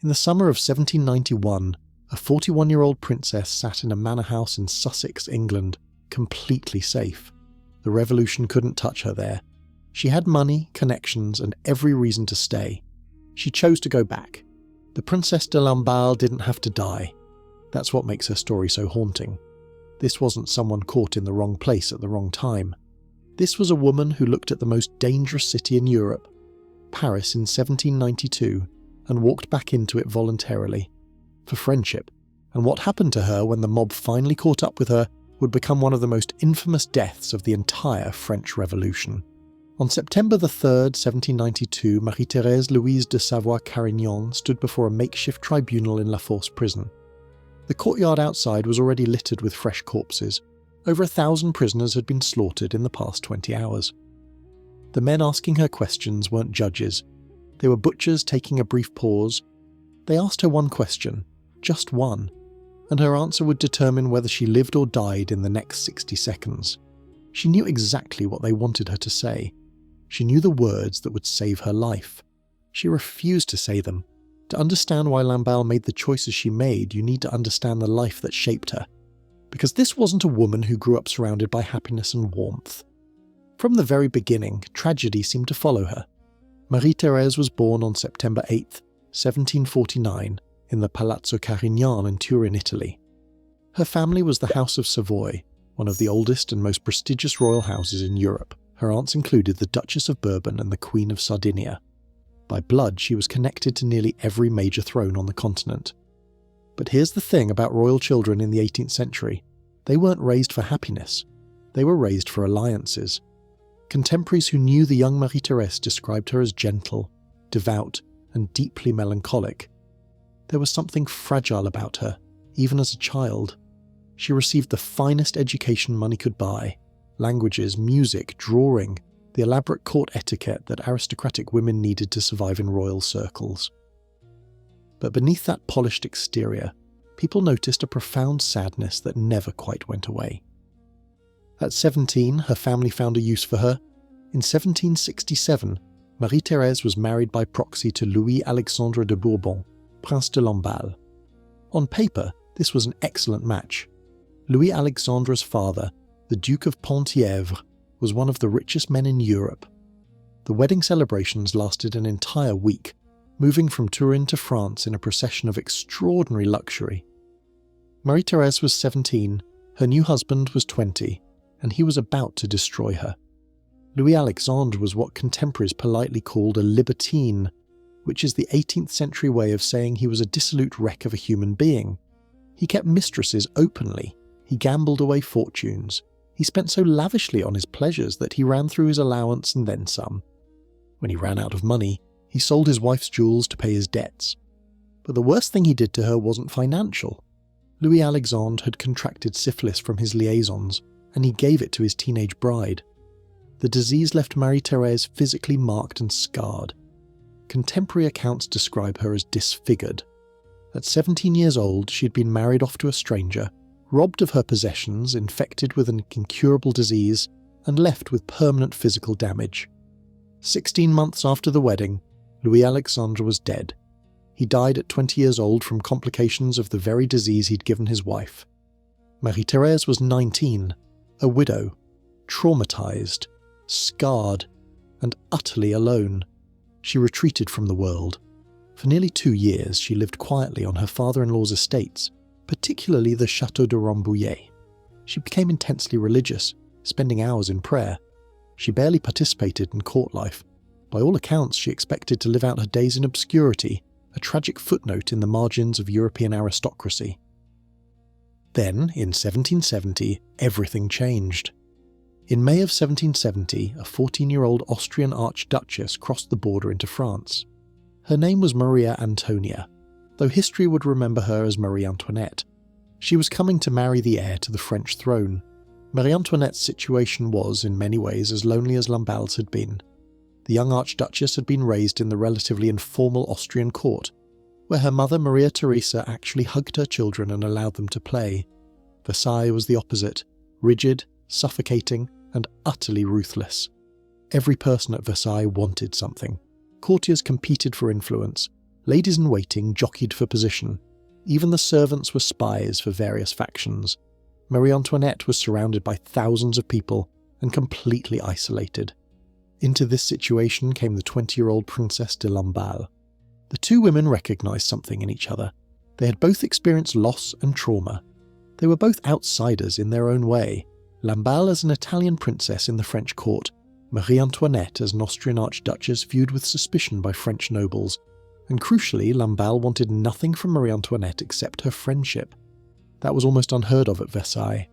In the summer of 1791, a 41-year-old princess sat in a manor house in Sussex, England, completely safe. The revolution couldn't touch her there. She had money, connections, and every reason to stay. She chose to go back. The Princesse de Lamballe didn't have to die. That's what makes her story so haunting. This wasn't someone caught in the wrong place at the wrong time. This was a woman who looked at the most dangerous city in Europe, Paris in 1792, and walked back into it voluntarily, for friendship, and what happened to her when the mob finally caught up with her would become one of the most infamous deaths of the entire French Revolution. On September 3rd, 1792, Marie-Thérèse Louise de Savoie-Carignan stood before a makeshift tribunal in La Force prison. The courtyard outside was already littered with fresh corpses. Over 1,000 prisoners had been slaughtered in the past 20 hours. The men asking her questions weren't judges. They were butchers taking a brief pause. They asked her one question, just one, and her answer would determine whether she lived or died in the next 60 seconds. She knew exactly what they wanted her to say. She knew the words that would save her life. She refused to say them. To understand why Lamballe made the choices she made, you need to understand the life that shaped her. Because this wasn't a woman who grew up surrounded by happiness and warmth. From the very beginning, tragedy seemed to follow her. Marie-Thérèse was born on September 8, 1749, in the Palazzo Carignan in Turin, Italy. Her family was the House of Savoy, one of the oldest and most prestigious royal houses in Europe. Her aunts included the Duchess of Bourbon and the Queen of Sardinia. By blood, she was connected to nearly every major throne on the continent. But here's the thing about royal children in the 18th century. They weren't raised for happiness. They were raised for alliances. Contemporaries who knew the young Marie-Thérèse described her as gentle, devout, and deeply melancholic. There was something fragile about her, even as a child. She received the finest education money could buy. Languages, music, drawing, the elaborate court etiquette that aristocratic women needed to survive in royal circles. But beneath that polished exterior, people noticed a profound sadness that never quite went away. At 17, her family found a use for her. In 1767, Marie-Thérèse was married by proxy to Louis-Alexandre de Bourbon, Prince de Lamballe. On paper, this was an excellent match. Louis-Alexandre's father, the Duke of Penthièvre, was one of the richest men in Europe. The wedding celebrations lasted an entire week, moving from Turin to France in a procession of extraordinary luxury. Marie-Thérèse was 17, her new husband was 20, and he was about to destroy her. Louis-Alexandre was what contemporaries politely called a libertine, which is the 18th century way of saying he was a dissolute wreck of a human being. He kept mistresses openly, he gambled away fortunes, he spent so lavishly on his pleasures that he ran through his allowance and then some. When he ran out of money, he sold his wife's jewels to pay his debts. But the worst thing he did to her wasn't financial. Louis-Alexandre had contracted syphilis from his liaisons, and he gave it to his teenage bride. The disease left Marie-Thérèse physically marked and scarred. Contemporary accounts describe her as disfigured. At 17 years old, she had been married off to a stranger, robbed of her possessions, infected with an incurable disease, and left with permanent physical damage. 16 months after the wedding, Louis-Alexandre was dead. He died at 20 years old from complications of the very disease he'd given his wife. Marie-Thérèse was 19, a widow, traumatized, scarred, and utterly alone. She retreated from the world. For nearly 2 years, she lived quietly on her father-in-law's estates, particularly the Château de Rambouillet. She became intensely religious, spending hours in prayer. She barely participated in court life. By all accounts, she expected to live out her days in obscurity, a tragic footnote in the margins of European aristocracy. Then, in 1770, everything changed. In May of 1770, a 14-year-old Austrian archduchess crossed the border into France. Her name was Maria Antonia, though history would remember her as Marie Antoinette. She was coming to marry the heir to the French throne. Marie Antoinette's situation was, in many ways, as lonely as Lamballe's had been. The young archduchess had been raised in the relatively informal Austrian court, where her mother Maria Theresa actually hugged her children and allowed them to play. Versailles was the opposite, rigid, suffocating, and utterly ruthless. Every person at Versailles wanted something. Courtiers competed for influence. ladies-in-waiting jockeyed for position. Even the servants were spies for various factions. Marie Antoinette was surrounded by thousands of people and completely isolated. Into this situation came the 20-year-old Princesse de Lamballe. The two women recognised something in each other. They had both experienced loss and trauma. They were both outsiders in their own way. Lamballe as an Italian princess in the French court, Marie Antoinette as an Austrian archduchess viewed with suspicion by French nobles. And crucially, Lamballe wanted nothing from Marie Antoinette except her friendship. That was almost unheard of at Versailles.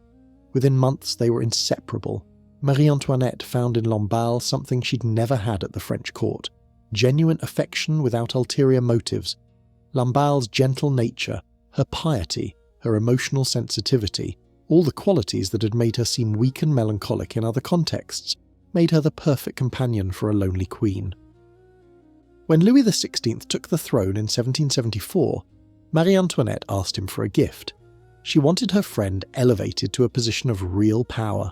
Within months, they were inseparable. Marie Antoinette found in Lamballe something she'd never had at the French court: genuine affection without ulterior motives. Lamballe's gentle nature, her piety, her emotional sensitivity, all the qualities that had made her seem weak and melancholic in other contexts, made her the perfect companion for a lonely queen. When Louis XVI took the throne in 1774, Marie Antoinette asked him for a gift. She wanted her friend elevated to a position of real power.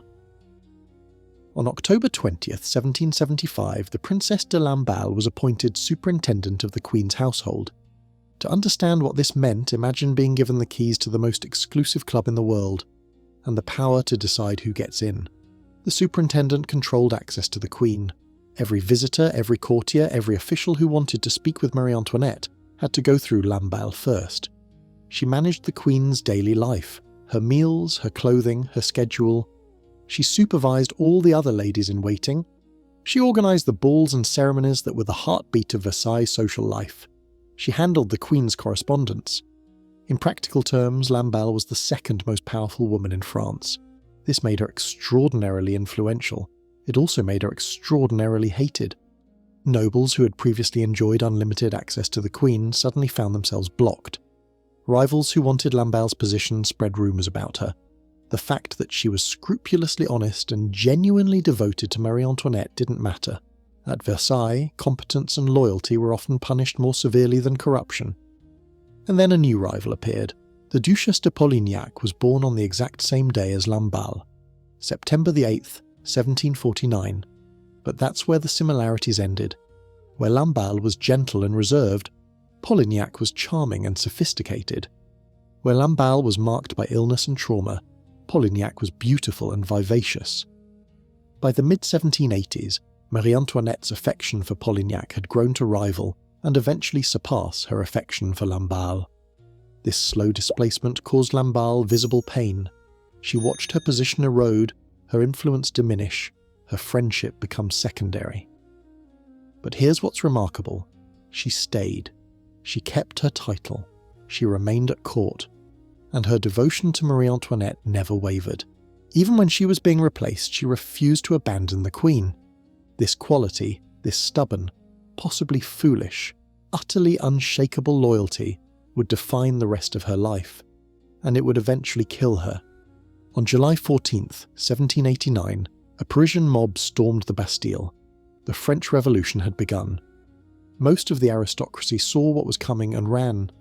On October 20th, 1775, the Princesse de Lamballe was appointed superintendent of the Queen's household. To understand what this meant, imagine being given the keys to the most exclusive club in the world, and the power to decide who gets in. The superintendent controlled access to the Queen. Every visitor, every courtier, every official who wanted to speak with Marie Antoinette had to go through Lamballe first. She managed the Queen's daily life, her meals, her clothing, her schedule. She supervised all the other ladies-in-waiting. She organised the balls and ceremonies that were the heartbeat of Versailles social life. She handled the Queen's correspondence. In practical terms, Lamballe was the second most powerful woman in France. This made her extraordinarily influential. It also made her extraordinarily hated. Nobles who had previously enjoyed unlimited access to the Queen suddenly found themselves blocked. Rivals who wanted Lamballe's position spread rumours about her. The fact that she was scrupulously honest and genuinely devoted to Marie Antoinette didn't matter. At Versailles, competence and loyalty were often punished more severely than corruption. And then a new rival appeared. The Duchesse de Polignac was born on the exact same day as Lamballe, September the 8th, 1749. But that's where the similarities ended. Where Lamballe was gentle and reserved, Polignac was charming and sophisticated. Where Lamballe was marked by illness and trauma, Polignac was beautiful and vivacious. By the mid-1780s, Marie Antoinette's affection for Polignac had grown to rival and eventually surpass her affection for Lamballe. This slow displacement caused Lamballe visible pain. She watched her position erode, her influence diminish, her friendship become secondary. But here's what's remarkable. She stayed. She kept her title. She remained at court. And her devotion to Marie Antoinette never wavered. Even when she was being replaced, she refused to abandon the Queen. This quality, this stubborn, possibly foolish, utterly unshakable loyalty would define the rest of her life, and it would eventually kill her. On July 14th, 1789, a Parisian mob stormed the Bastille. The French Revolution had begun. Most of the aristocracy saw what was coming and ran.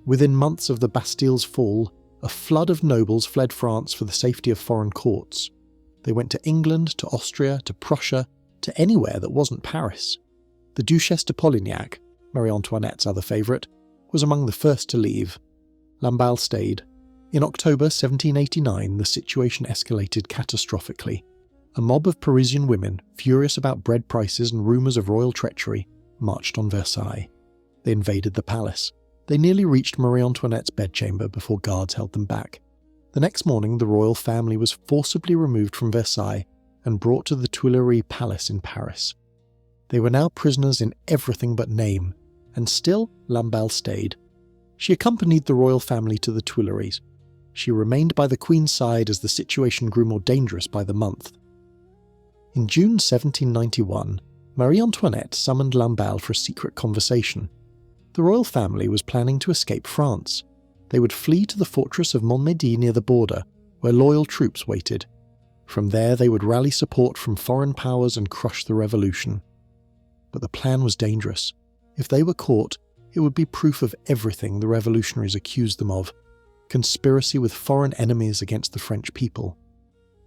Within months of the Bastille's fall, a flood of nobles fled France for the safety of foreign courts. They went to England, to Austria, to Prussia, to anywhere that wasn't Paris. The Duchesse de Polignac, Marie Antoinette's other favourite, was among the first to leave. Lamballe stayed. In October 1789, the situation escalated catastrophically. A mob of Parisian women, furious about bread prices and rumours of royal treachery, marched on Versailles. They invaded the palace. They nearly reached Marie Antoinette's bedchamber before guards held them back. The next morning, the royal family was forcibly removed from Versailles and brought to the Tuileries palace in Paris. They were now prisoners in everything but name, and still Lamballe stayed. She accompanied the royal family to the Tuileries. She remained by the Queen's side as the situation grew more dangerous by the month. In June 1791, Marie Antoinette summoned Lamballe for a secret conversation. The royal family was planning to escape France. They would flee to the fortress of Montmédy near the border, where loyal troops waited. From there they would rally support from foreign powers and crush the revolution. But the plan was dangerous. If they were caught, it would be proof of everything the revolutionaries accused them of: conspiracy with foreign enemies against the French people.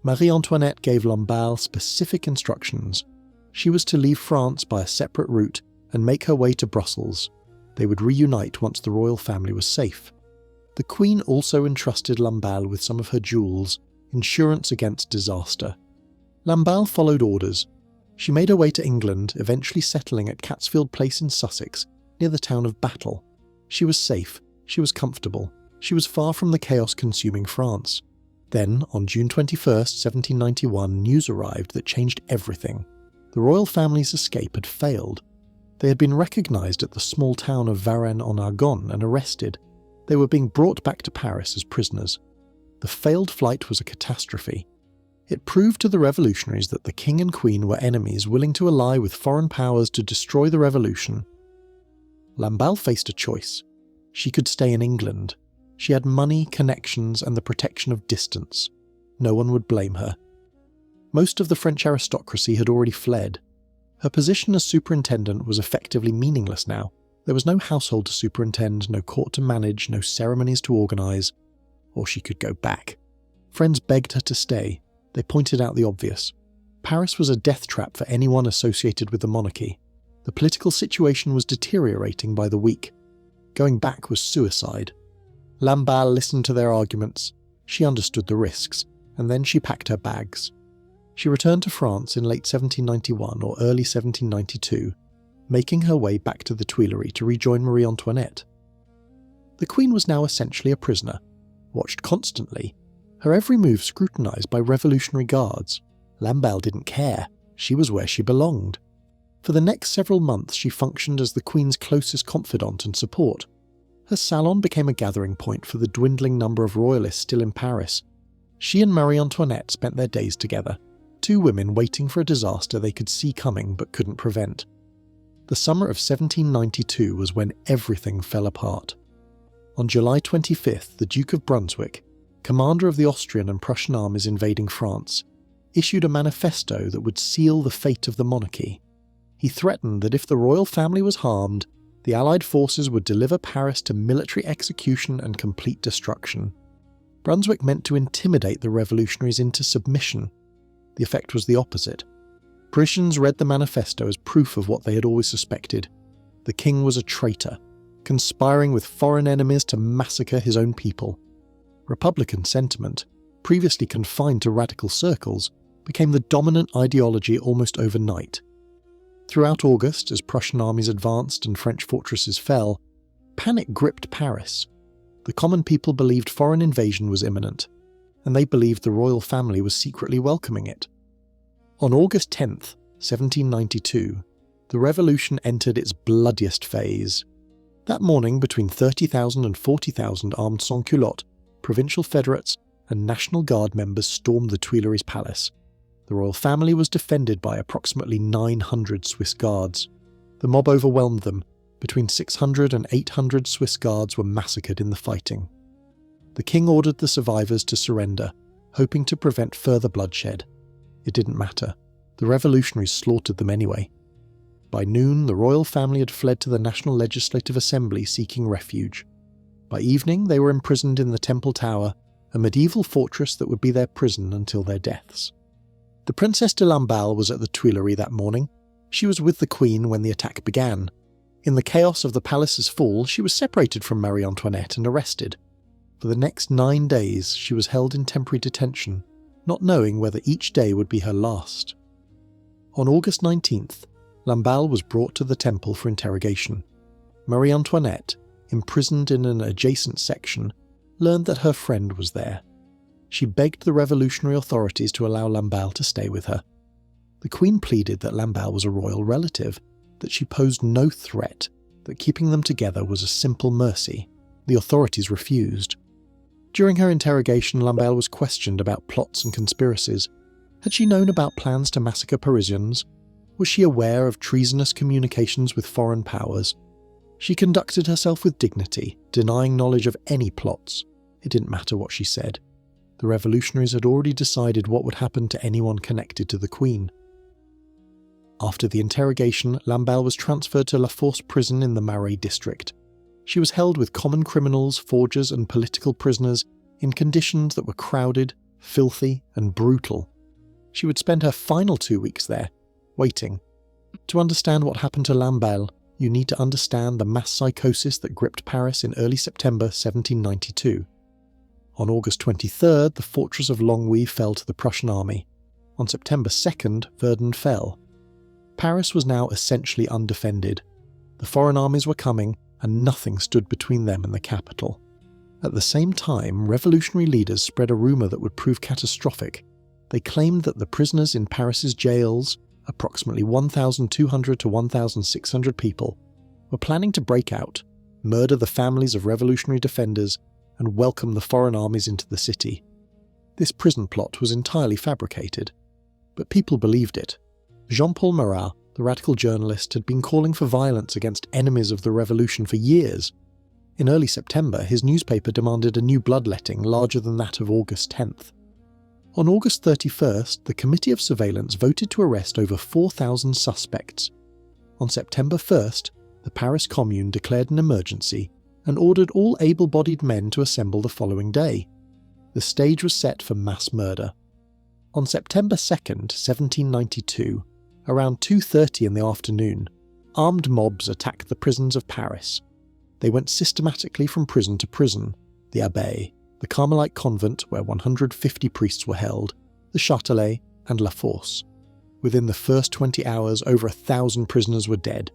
Marie Antoinette gave Lamballe specific instructions. She was to leave France by a separate route and make her way to Brussels. They would reunite once the royal family was safe. The Queen also entrusted Lamballe with some of her jewels, insurance against disaster. Lamballe followed orders. She made her way to England, eventually settling at Catsfield Place in Sussex, near the town of Battle. She was safe, she was comfortable, she was far from the chaos consuming France. Then, on June 21st, 1791, news arrived that changed everything. The royal family's escape had failed. They had been recognised at the small town of Varennes-en-Argonne and arrested. They were being brought back to Paris as prisoners. The failed flight was a catastrophe. It proved to the revolutionaries that the king and queen were enemies willing to ally with foreign powers to destroy the revolution. Lamballe faced a choice. She could stay in England. She had money, connections, and the protection of distance. No one would blame her. Most of the French aristocracy had already fled. Her position as superintendent was effectively meaningless now. There was no household to superintend, no court to manage, no ceremonies to organise. Or she could go back. Friends begged her to stay. They pointed out the obvious. Paris was a death trap for anyone associated with the monarchy. The political situation was deteriorating by the week. Going back was suicide. Lamballe listened to their arguments. She understood the risks, and then she packed her bags. She returned to France in late 1791 or early 1792, making her way back to the Tuileries to rejoin Marie Antoinette. The Queen was now essentially a prisoner, watched constantly, her every move scrutinised by revolutionary guards. Lamballe didn't care. She was where she belonged. For the next several months she functioned as the Queen's closest confidant and support. Her salon became a gathering point for the dwindling number of royalists still in Paris. She and Marie Antoinette spent their days together, two women waiting for a disaster they could see coming but couldn't prevent. The summer of 1792 was when everything fell apart. On July 25th, the Duke of Brunswick, commander of the Austrian and Prussian armies invading France, issued a manifesto that would seal the fate of the monarchy. He threatened that if the royal family was harmed, the Allied forces would deliver Paris to military execution and complete destruction. Brunswick meant to intimidate the revolutionaries into submission. The effect was the opposite. Parisians read the manifesto as proof of what they had always suspected. The king was a traitor, conspiring with foreign enemies to massacre his own people. Republican sentiment, previously confined to radical circles, became the dominant ideology almost overnight. Throughout August, as Prussian armies advanced and French fortresses fell, panic gripped Paris. The common people believed foreign invasion was imminent, and they believed the royal family was secretly welcoming it. On August 10th, 1792, the revolution entered its bloodiest phase. That morning, between 30,000 and 40,000 armed sans-culottes, provincial federates, and National Guard members stormed the Tuileries Palace. The royal family was defended by approximately 900 Swiss guards. The mob overwhelmed them. Between 600 and 800 Swiss guards were massacred in the fighting. The king ordered the survivors to surrender, hoping to prevent further bloodshed. It didn't matter. The revolutionaries slaughtered them anyway. By noon, the royal family had fled to the National Legislative Assembly seeking refuge. By evening, they were imprisoned in the Temple Tower, a medieval fortress that would be their prison until their deaths. The Princesse de Lamballe was at the Tuileries that morning. She was with the Queen when the attack began. In the chaos of the palace's fall, she was separated from Marie Antoinette and arrested. For the next 9 days, she was held in temporary detention, not knowing whether each day would be her last. On August 19th, Lamballe was brought to the temple for interrogation. Marie Antoinette, imprisoned in an adjacent section, learned that her friend was there. She begged the revolutionary authorities to allow Lamballe to stay with her. The Queen pleaded that Lamballe was a royal relative, that she posed no threat, that keeping them together was a simple mercy. The authorities refused. During her interrogation, Lamballe was questioned about plots and conspiracies. Had she known about plans to massacre Parisians? Was she aware of treasonous communications with foreign powers? She conducted herself with dignity, denying knowledge of any plots. It didn't matter what she said. The revolutionaries had already decided what would happen to anyone connected to the Queen. After the interrogation, Lamballe was transferred to La Force prison in the Marais district. She was held with common criminals, forgers and political prisoners in conditions that were crowded, filthy and brutal. She would spend her final 2 weeks there, waiting. To understand what happened to Lamballe, you need to understand the mass psychosis that gripped Paris in early September 1792. On August 23rd, the fortress of Longwy fell to the Prussian army. On September 2nd, Verdun fell. Paris was now essentially undefended. The foreign armies were coming, and nothing stood between them and the capital. At the same time, revolutionary leaders spread a rumour that would prove catastrophic. They claimed that the prisoners in Paris's jails, approximately 1,200 to 1,600 people, were planning to break out, murder the families of revolutionary defenders, and welcome the foreign armies into the city. This prison plot was entirely fabricated, but people believed it. Jean-Paul Marat, the radical journalist, had been calling for violence against enemies of the revolution for years. In early September, his newspaper demanded a new bloodletting larger than that of August 10th. On August 31st, the Committee of Surveillance voted to arrest over 4,000 suspects. On September 1st, the Paris Commune declared an emergency and ordered all able-bodied men to assemble the following day. The stage was set for mass murder. On September 2nd, 1792, around 2:30 in the afternoon, armed mobs attacked the prisons of Paris. They went systematically from prison to prison: the Abbaye, the Carmelite convent where 150 priests were held, the Châtelet, and La Force. Within the first 20 hours, over 1,000 prisoners were dead.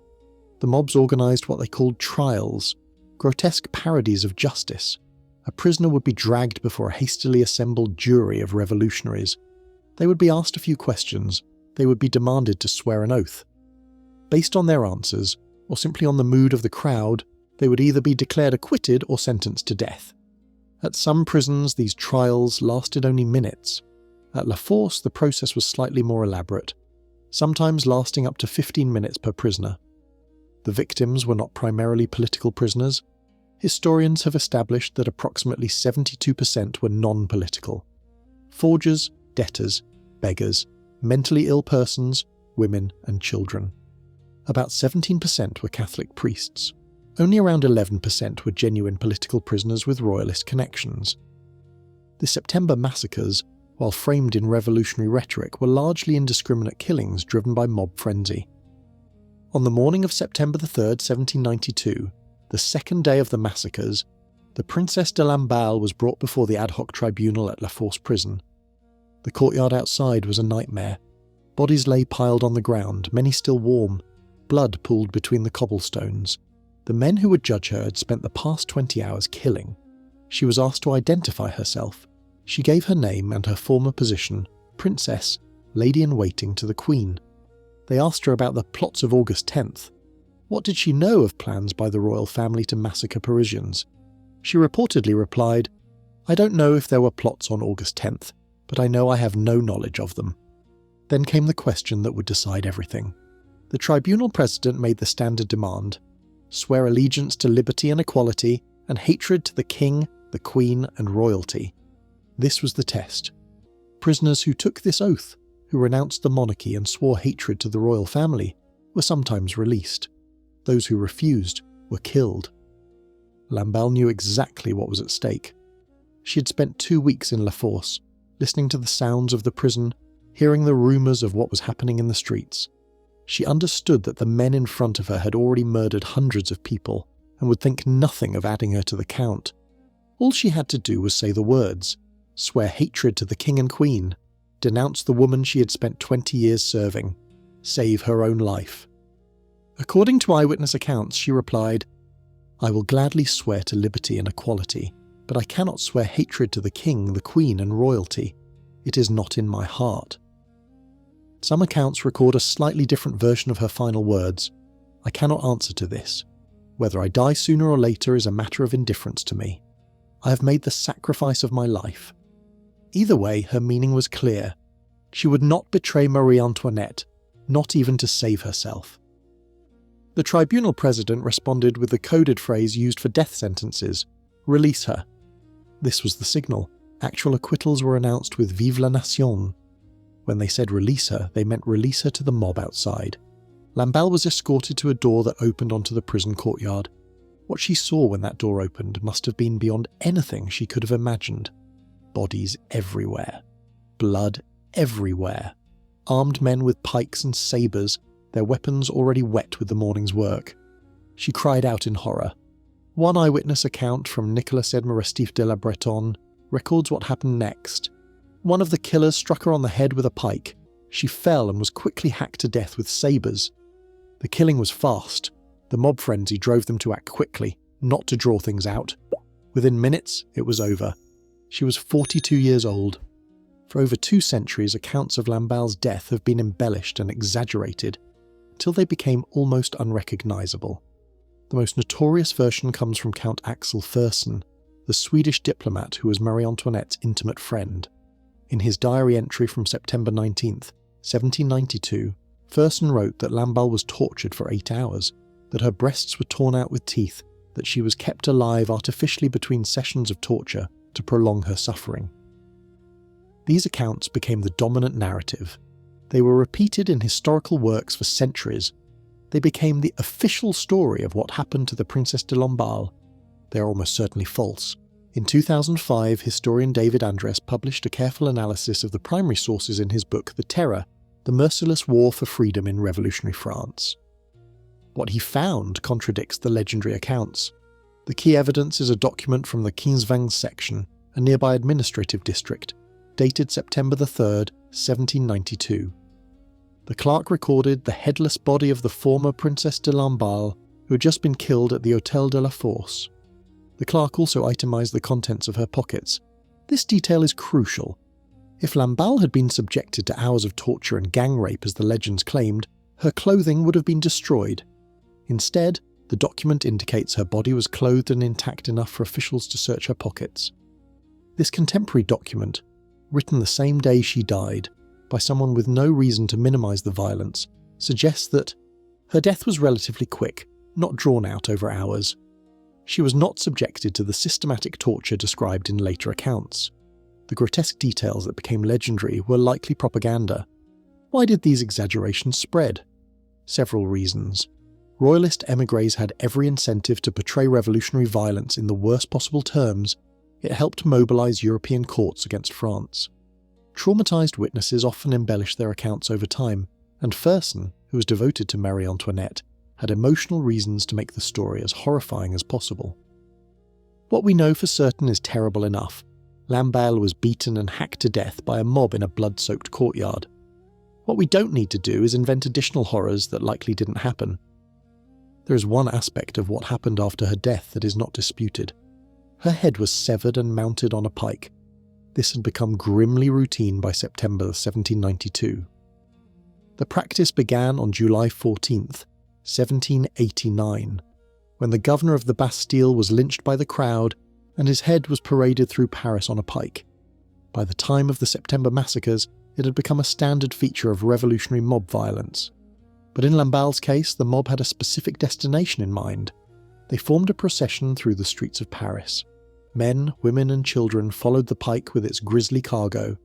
The mobs organised what they called trials, grotesque parodies of justice. A prisoner would be dragged before a hastily assembled jury of revolutionaries. They would be asked a few questions. They would be demanded to swear an oath. Based on their answers, or simply on the mood of the crowd, they would either be declared acquitted or sentenced to death. At some prisons, these trials lasted only minutes. At La Force, the process was slightly more elaborate, sometimes lasting up to 15 minutes per prisoner. The victims were not primarily political prisoners. Historians have established that approximately 72% were non-political. Forgers, debtors, beggars, mentally ill persons, women and children. About 17% were Catholic priests. Only around 11% were genuine political prisoners with royalist connections. The September massacres, while framed in revolutionary rhetoric, were largely indiscriminate killings driven by mob frenzy. On the morning of September 3rd, 1792, the second day of the massacres, the Princesse de Lamballe was brought before the ad hoc tribunal at La Force prison. The courtyard outside was a nightmare. Bodies lay piled on the ground, many still warm. Blood pooled between the cobblestones. The men who would judge her had spent the past 20 hours killing. She was asked to identify herself. She gave her name and her former position, Princess, Lady-in-Waiting to the Queen. They asked her about the plots of August 10th. What did she know of plans by the royal family to massacre Parisians? She reportedly replied, "I don't know if there were plots on August 10th, but I know I have no knowledge of them." Then came the question that would decide everything. The tribunal president made the standard demand: swear allegiance to liberty and equality, and hatred to the king, the queen, and royalty. This was the test. Prisoners who took this oath, who renounced the monarchy and swore hatred to the royal family, were sometimes released. Those who refused were killed. Lamballe knew exactly what was at stake. She had spent 2 weeks in La Force, listening to the sounds of the prison, hearing the rumours of what was happening in the streets. She understood that the men in front of her had already murdered hundreds of people and would think nothing of adding her to the count. All she had to do was say the words, swear hatred to the king and queen, denounce the woman she had spent 20 years serving, save her own life. According to eyewitness accounts, she replied, "I will gladly swear to liberty and equality, but I cannot swear hatred to the king, the queen, and royalty. It is not in my heart." Some accounts record a slightly different version of her final words: "I cannot answer to this. Whether I die sooner or later is a matter of indifference to me. I have made the sacrifice of my life." Either way, her meaning was clear. She would not betray Marie Antoinette, not even to save herself. The tribunal president responded with the coded phrase used for death sentences: "Release her." This was the signal. Actual acquittals were announced with "Vive la Nation." When they said release her, they meant release her to the mob outside. Lamballe was escorted to a door that opened onto the prison courtyard. What she saw when that door opened must have been beyond anything she could have imagined. Bodies everywhere. Blood everywhere. Armed men with pikes and sabres, their weapons already wet with the morning's work. She cried out in horror. One eyewitness account from Nicolas Edme Restif de la Bretonne records what happened next. One of the killers struck her on the head with a pike. She fell and was quickly hacked to death with sabres. The killing was fast. The mob frenzy drove them to act quickly, not to draw things out. Within minutes, it was over. She was 42 years old. For over 2 centuries, accounts of Lamballe's death have been embellished and exaggerated, until they became almost unrecognisable. The most notorious version comes from Count Axel Fersen, the Swedish diplomat who was Marie Antoinette's intimate friend. In his diary entry from September 19th, 1792, Fersen wrote that Lamballe was tortured for 8 hours, that her breasts were torn out with teeth, that she was kept alive artificially between sessions of torture to prolong her suffering. These accounts became the dominant narrative. They were repeated in historical works for centuries. They became the official story of what happened to the Princesse de Lamballe. They are almost certainly false. In 2005, historian David Andres published a careful analysis of the primary sources in his book The Terror, The Merciless War for Freedom in Revolutionary France. What he found contradicts the legendary accounts. The key evidence is a document from the Quinsvang section, a nearby administrative district, dated September 3rd, 1792. The clerk recorded the headless body of the former Princesse de Lamballe, who had just been killed at the Hôtel de la Force. The clerk also itemised the contents of her pockets. This detail is crucial. If Lamballe had been subjected to hours of torture and gang rape as the legends claimed, her clothing would have been destroyed. Instead, the document indicates her body was clothed and intact enough for officials to search her pockets. This contemporary document, written the same day she died, by someone with no reason to minimise the violence, suggests that her death was relatively quick, not drawn out over hours. She was not subjected to the systematic torture described in later accounts. The grotesque details that became legendary were likely propaganda. Why did these exaggerations spread? Several reasons. Royalist émigrés had every incentive to portray revolutionary violence in the worst possible terms. It helped mobilise European courts against France. Traumatised witnesses often embellished their accounts over time, and Fersen, who was devoted to Marie Antoinette, had emotional reasons to make the story as horrifying as possible. What we know for certain is terrible enough. Lamballe was beaten and hacked to death by a mob in a blood-soaked courtyard. What we don't need to do is invent additional horrors that likely didn't happen. There is one aspect of what happened after her death that is not disputed. Her head was severed and mounted on a pike. This had become grimly routine by September 1792. The practice began on July 14th, 1789, when the governor of the Bastille was lynched by the crowd and his head was paraded through Paris on a pike. By the time of the September massacres, it had become a standard feature of revolutionary mob violence. But in Lamballe's case, the mob had a specific destination in mind. They formed a procession through the streets of Paris. Men, women and children followed the pike with its grisly cargo.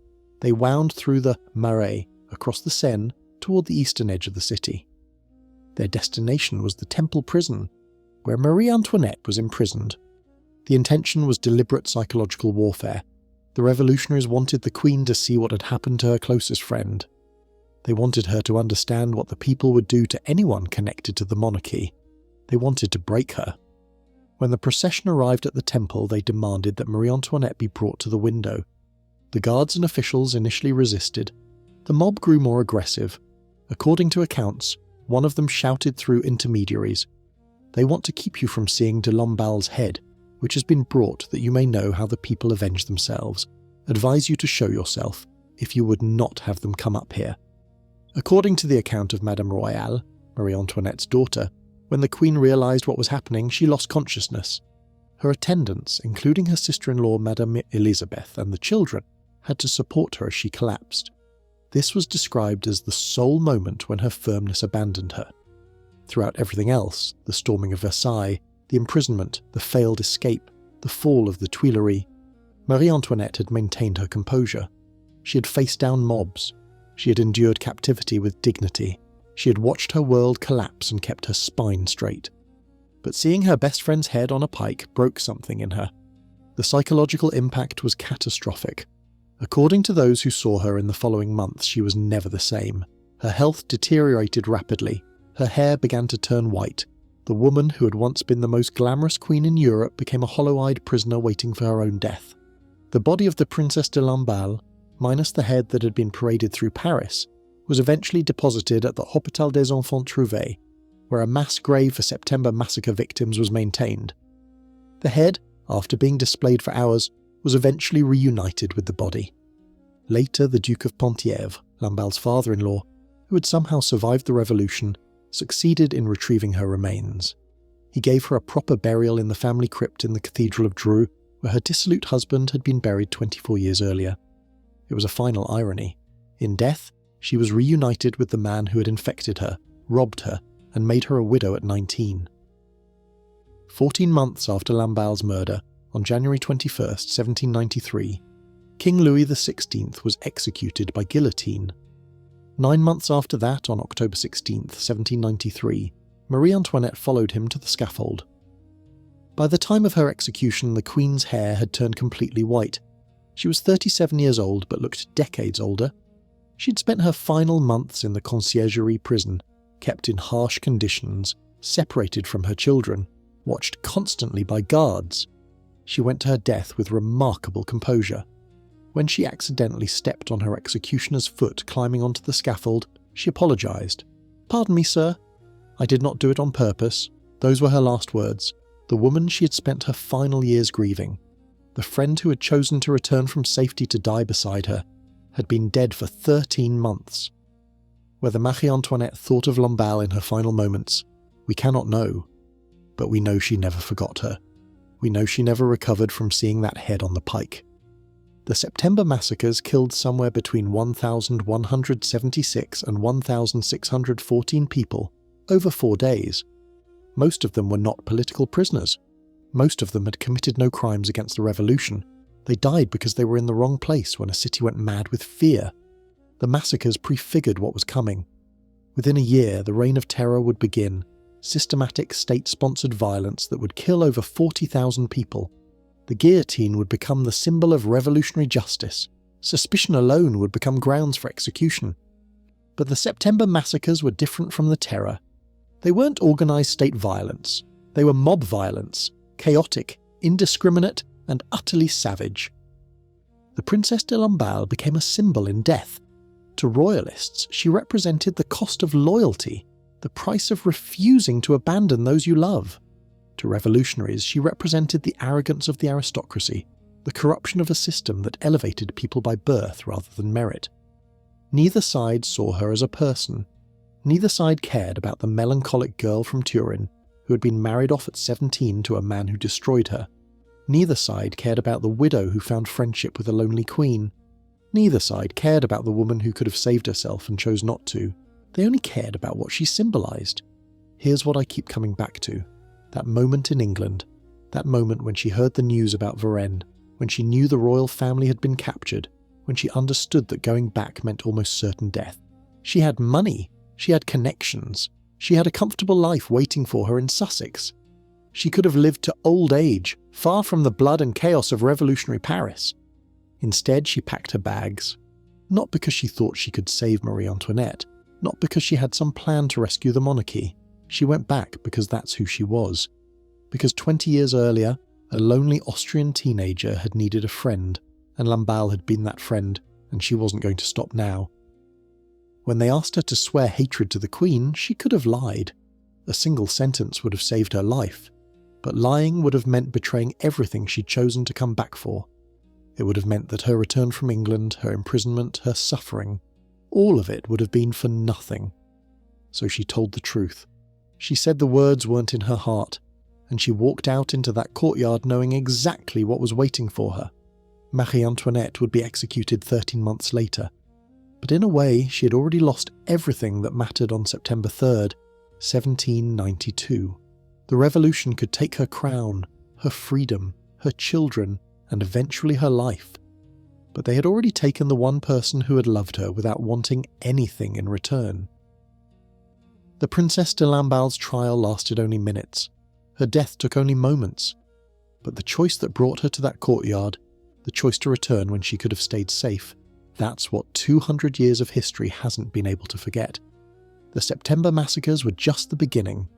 They wound through the Marais, across the Seine, toward the eastern edge of the city. Their destination was the Temple prison, where Marie Antoinette was imprisoned. The intention was deliberate psychological warfare. The revolutionaries wanted the Queen to see what had happened to her closest friend. They wanted her to understand what the people would do to anyone connected to the monarchy. They wanted to break her. When the procession arrived at the temple, they demanded that Marie Antoinette be brought to the window. The guards and officials initially resisted. The mob grew more aggressive. According to accounts, one of them shouted through intermediaries, "They want to keep you from seeing de Lamballe's head, which has been brought that you may know how the people avenge themselves. Advise you to show yourself, if you would not have them come up here." According to the account of Madame Royale, Marie Antoinette's daughter, when the Queen realised what was happening, she lost consciousness. Her attendants, including her sister-in-law Madame Elizabeth and the children, had to support her as she collapsed. This was described as the sole moment when her firmness abandoned her. Throughout everything else, the storming of Versailles, the imprisonment, the failed escape, the fall of the Tuileries, Marie Antoinette had maintained her composure. She had faced down mobs. She had endured captivity with dignity. She had watched her world collapse and kept her spine straight. But seeing her best friend's head on a pike broke something in her. The psychological impact was catastrophic. According to those who saw her in the following months, she was never the same. Her health deteriorated rapidly. Her hair began to turn white. The woman who had once been the most glamorous queen in Europe became a hollow-eyed prisoner waiting for her own death. The body of the Princesse de Lamballe, minus the head that had been paraded through Paris, was eventually deposited at the Hôpital des Enfants Trouvés, where a mass grave for September massacre victims was maintained. The head, after being displayed for hours, was eventually reunited with the body. Later, the Duke of Penthièvre, Lamballe's father-in-law, who had somehow survived the revolution, succeeded in retrieving her remains. He gave her a proper burial in the family crypt in the Cathedral of Dreux, where her dissolute husband had been buried 24 years earlier. It was a final irony. In death, she was reunited with the man who had infected her, robbed her, and made her a widow at 19. 14 months after Lamballe's murder, on January 21, 1793, King Louis XVI was executed by guillotine. 9 months after that, on October 16, 1793, Marie Antoinette followed him to the scaffold. By the time of her execution, the Queen's hair had turned completely white. She was 37 years old, but looked decades older. She'd spent her final months in the conciergerie prison, kept in harsh conditions, separated from her children, watched constantly by guards. She went to her death with remarkable composure. When she accidentally stepped on her executioner's foot climbing onto the scaffold, she apologised. "Pardon me, sir. I did not do it on purpose." Those were her last words. The woman she had spent her final years grieving, the friend who had chosen to return from safety to die beside her, had been dead for 13 months. Whether Marie Antoinette thought of Lamballe in her final moments, we cannot know, but we know she never forgot her. We know she never recovered from seeing that head on the pike. The September massacres killed somewhere between 1,176 and 1,614 people over 4 days. Most of them were not political prisoners. Most of them had committed no crimes against the revolution. They died because they were in the wrong place when a city went mad with fear. The massacres prefigured what was coming. Within a year, the reign of terror would begin, systematic state-sponsored violence that would kill over 40,000 people. The guillotine would become the symbol of revolutionary justice. Suspicion alone would become grounds for execution. But the September massacres were different from the terror. They weren't organised state violence. They were mob violence, chaotic, indiscriminate, and utterly savage. The Princesse de Lamballe became a symbol in death. To royalists, she represented the cost of loyalty, the price of refusing to abandon those you love. To revolutionaries, she represented the arrogance of the aristocracy, the corruption of a system that elevated people by birth rather than merit. Neither side saw her as a person. Neither side cared about the melancholic girl from Turin who had been married off at 17 to a man who destroyed her. Neither side cared about the widow who found friendship with a lonely queen. Neither side cared about the woman who could have saved herself and chose not to. They only cared about what she symbolised. Here's what I keep coming back to. That moment in England. That moment when she heard the news about Versailles, when she knew the royal family had been captured, when she understood that going back meant almost certain death. She had money. She had connections. She had a comfortable life waiting for her in Sussex. She could have lived to old age, far from the blood and chaos of revolutionary Paris. Instead, she packed her bags. Not because she thought she could save Marie Antoinette, not because she had some plan to rescue the monarchy. She went back because that's who she was. Because 20 years earlier, a lonely Austrian teenager had needed a friend, and Lamballe had been that friend, and she wasn't going to stop now. When they asked her to swear hatred to the Queen, she could have lied. A single sentence would have saved her life. But lying would have meant betraying everything she'd chosen to come back for. It would have meant that her return from England, her imprisonment, her suffering, all of it would have been for nothing. So she told the truth. She said the words weren't in her heart, and she walked out into that courtyard knowing exactly what was waiting for her. Marie Antoinette would be executed 13 months later. But in a way, she had already lost everything that mattered on September 3rd, 1792. The revolution could take her crown, her freedom, her children, and eventually her life. But they had already taken the one person who had loved her without wanting anything in return. The Princesse de Lamballe's trial lasted only minutes. Her death took only moments. But the choice that brought her to that courtyard, the choice to return when she could have stayed safe, that's what 200 years of history hasn't been able to forget. The September massacres were just the beginning.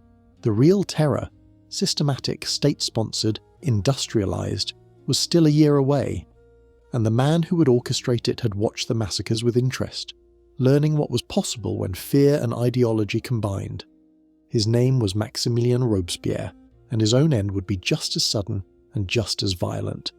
The real terror, systematic, state-sponsored, industrialized, was still a year away, and the man who would orchestrate it had watched the massacres with interest, learning what was possible when fear and ideology combined. His name was Maximilien Robespierre, and his own end would be just as sudden and just as violent.